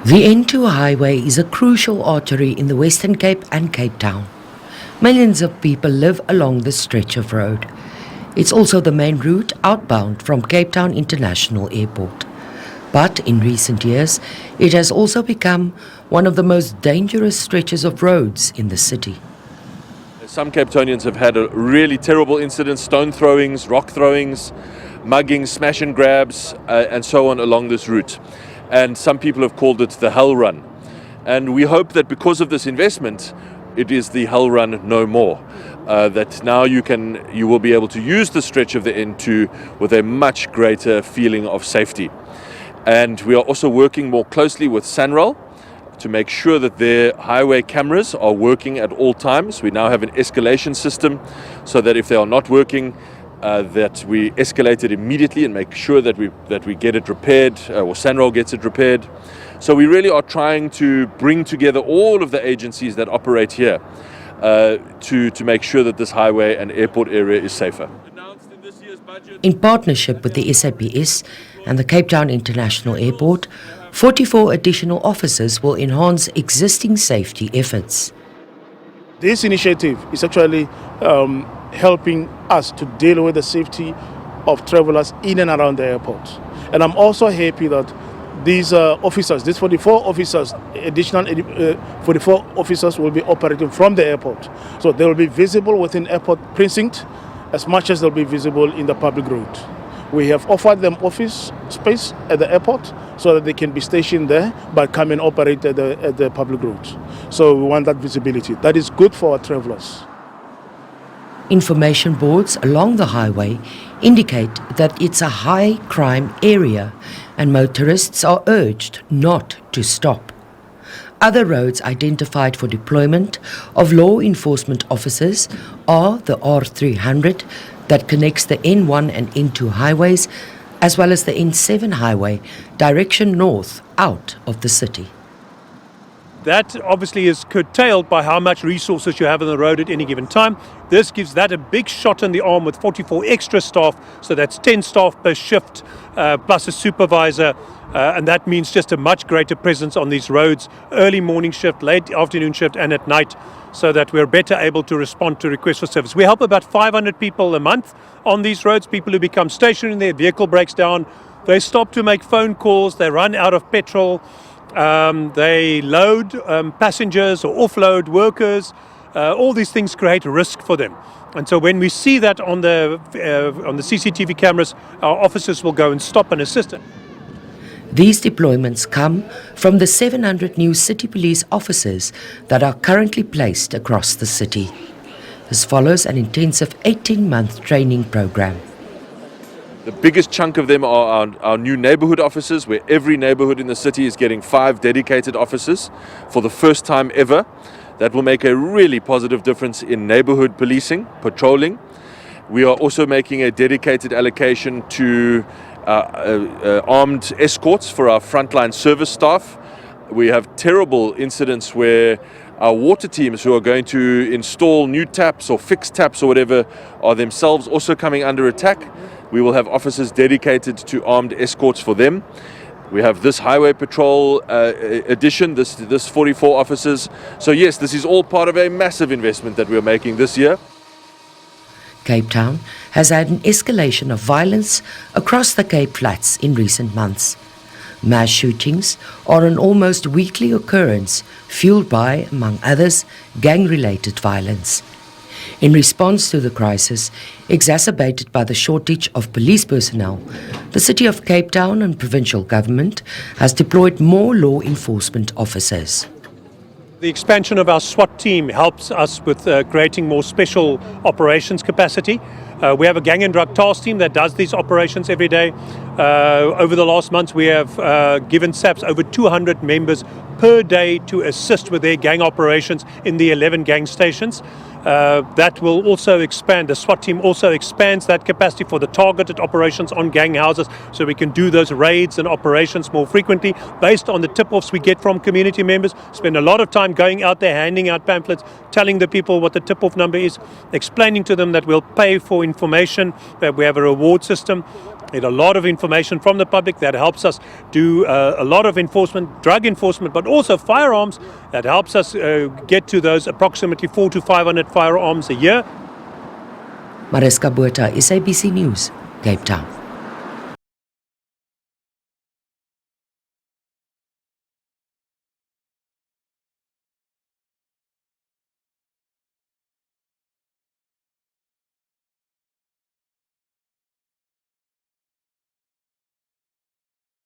The N2 highway is a crucial artery in the Western Cape and Cape Town. Millions of people live along this stretch of road. It's also the main route outbound from Cape Town International Airport. But in recent years, it has also become one of the most dangerous stretches of roads in the city. Some Cape Townians have had a really terrible incidents, stone throwings, rock throwings, muggings, smash and grabs, and so on along this route. And some people have called it the hell run. And we hope that because of this investment, it is the hell run no more. That now you will be able to use the stretch of the N2 with a much greater feeling of safety. And we are also working more closely with SANRAL to make sure that their highway cameras are working at all times. We now have an escalation system so that if they are not working, that we escalate it immediately and make sure that we get it repaired, or SANRAL gets it repaired. So we really are trying to bring together all of the agencies that operate here to make sure that this highway and airport area is safer. In partnership with the SABC and the Cape Town International Airport, 44 additional officers will enhance existing safety efforts. This initiative is actually helping us to deal with the safety of travelers in and around the airport. And I'm also happy that these officers, these 44 officers, additional 44 officers will be operating from the airport. So they will be visible within airport precinct as much as they'll be visible in the public road. We have offered them office space at the airport so that they can be stationed there but come and operate at the public road. So we want that visibility. That is good for our travelers. Information boards along the highway indicate that it's a high crime area and motorists are urged not to stop. Other roads identified for deployment of law enforcement officers are the R300 that connects the N1 and N2 highways, as well as the N7 highway direction north out of the city. That obviously is curtailed by how much resources you have on the road at any given time. This gives that a big shot in the arm with 44 extra staff, so that's 10 staff per shift plus a supervisor, and that means just a much greater presence on these roads, early morning shift, late afternoon shift and at night, so that we're better able to respond to requests for service. We help about 500 people a month on these roads, people who become stationary, their vehicle breaks down, they stop to make phone calls, they run out of petrol, they load passengers or offload workers. All these things create risk for them. And so when we see that on the CCTV cameras, our officers will go and stop and assist them. These deployments come from the 700 new city police officers that are currently placed across the city. This follows an intensive 18-month training program. The biggest chunk of them are our new neighborhood officers, where every neighborhood in the city is getting 5 dedicated officers for the first time ever. That will make a really positive difference in neighborhood policing, patrolling. We are also making a dedicated allocation to armed escorts for our frontline service staff. We have terrible incidents where our water teams who are going to install new taps or fix taps or whatever are themselves also coming under attack. We will have officers dedicated to armed escorts for them. We have this highway patrol addition, this 44 officers. So yes, this is all part of a massive investment that we're making this year. Cape Town has had an escalation of violence across the Cape Flats in recent months. Mass shootings are an almost weekly occurrence, fueled by, among others, gang-related violence. In response to the crisis, exacerbated by the shortage of police personnel, the City of Cape Town and provincial government has deployed more law enforcement officers. The expansion of our SWAT team helps us with creating more special operations capacity. We have a gang and drug task team that does these operations every day. Over the last months, we have given SAPS over 200 members per day to assist with their gang operations in the 11 gang stations. That will also expand. The SWAT team also expands that capacity for the targeted operations on gang houses, so we can do those raids and operations more frequently based on the tip-offs we get from community members. Spend a lot of time going out there, handing out pamphlets, telling the people what the tip-off number is, explaining to them that we'll pay for information, that we have a reward system. get a lot of information from the public that helps us do a lot of enforcement, drug enforcement, but also firearms that helps us get to those approximately 400 to 500 firearms a year. Mariska Botha, SABC News, Cape Town.